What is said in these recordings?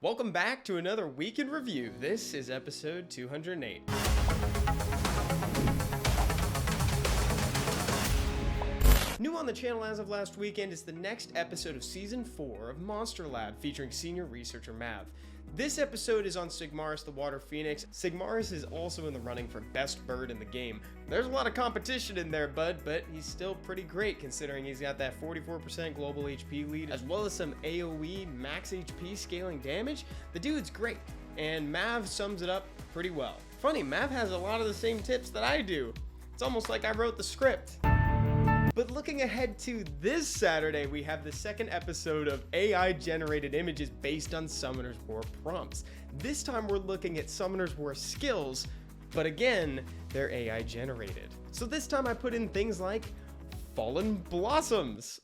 Welcome back to another week in review. This is episode 208. New on the channel as of last weekend is the next episode of Season 4 of Monster Lab featuring senior researcher Mav. This episode is on Sigmaris the Water Phoenix. Sigmaris is also in the running for best bird in the game. There's a lot of competition in there, bud, but he's still pretty great considering he's got that 44% global HP lead as well as some AoE max HP scaling damage. The dude's great, and Mav sums it up pretty well. Funny, Mav has a lot of the same tips that I do. It's almost like I wrote the script. But looking ahead to this Saturday, we have the second episode of AI-generated images based on Summoner's War prompts. This time we're looking at Summoner's War skills, but again, they're AI-generated. So this time I put in things like Fallen Blossoms.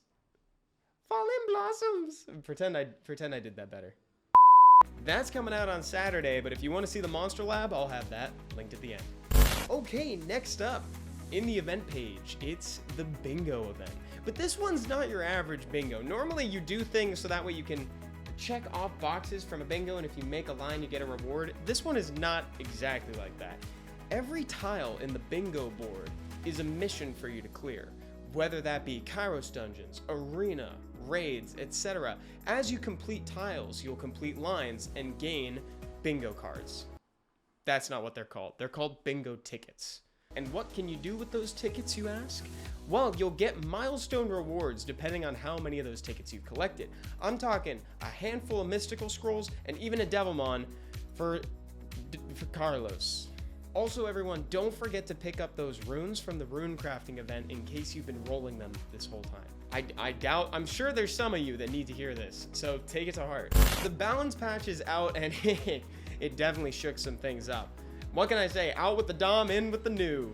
Fallen Blossoms! Pretend I did that better. That's coming out on Saturday, but if you want to see the Monster Lab, I'll have that linked at the end. Okay, next up. In the event page, it's the bingo event. But this one's not your average bingo. Normally you do things so that way you can check off boxes from a bingo, and if you make a line, you get a reward. This one is not exactly like that. Every tile in the bingo board is a mission for you to clear, whether that be Kairos dungeons, arena, raids, etc. As you complete tiles, you'll complete lines and gain bingo cards. That's not what they're called. They're called bingo tickets. And what can you do with those tickets, you ask? Well, you'll get milestone rewards depending on how many of those tickets you've collected. I'm talking a handful of mystical scrolls and even a Devilmon for Carlos. Also, everyone, don't forget to pick up those runes from the rune crafting event in case you've been rolling them this whole time. I'm sure there's some of you that need to hear this, so take it to heart. The balance patch is out and it definitely shook some things up. What can I say? Out with the Dom, in with the new.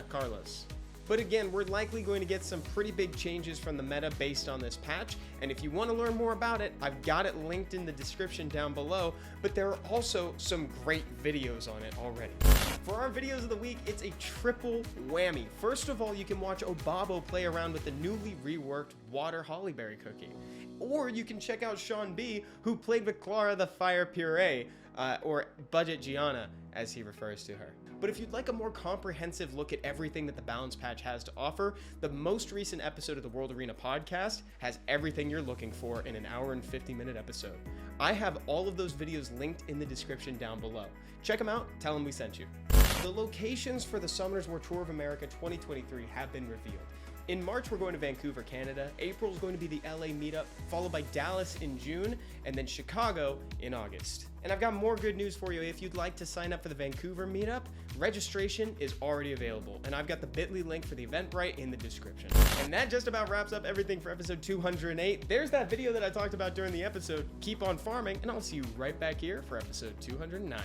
Carlos. But again, we're likely going to get some pretty big changes from the meta based on this patch, and if you want to learn more about it, I've got it linked in the description down below, but there are also some great videos on it already. For our videos of the week, it's a triple whammy. First of all, you can watch Obabo play around with the newly reworked Water Hollyberry cookie. Or you can check out Sean B, who played with Clara the Fire Puree, or Budget Gianna, as he refers to her. But if you'd like a more comprehensive look at everything that the balance patch has to offer, the most recent episode of the World Arena podcast has everything you're looking for in an hour and 50-minute episode. I have all of those videos linked in the description down below. Check them out, tell them we sent you. The locations for the Summoners War Tour of America 2023 have been revealed. In March, we're going to Vancouver, Canada. April is going to be the LA meetup, followed by Dallas in June, and then Chicago in August. And I've got more good news for you. If you'd like to sign up for the Vancouver meetup, registration is already available, and I've got the bit.ly link for the Eventbrite in the description. And that just about wraps up everything for episode 208. There's that video that I talked about during the episode. Keep on farming, and I'll see you right back here for episode 209.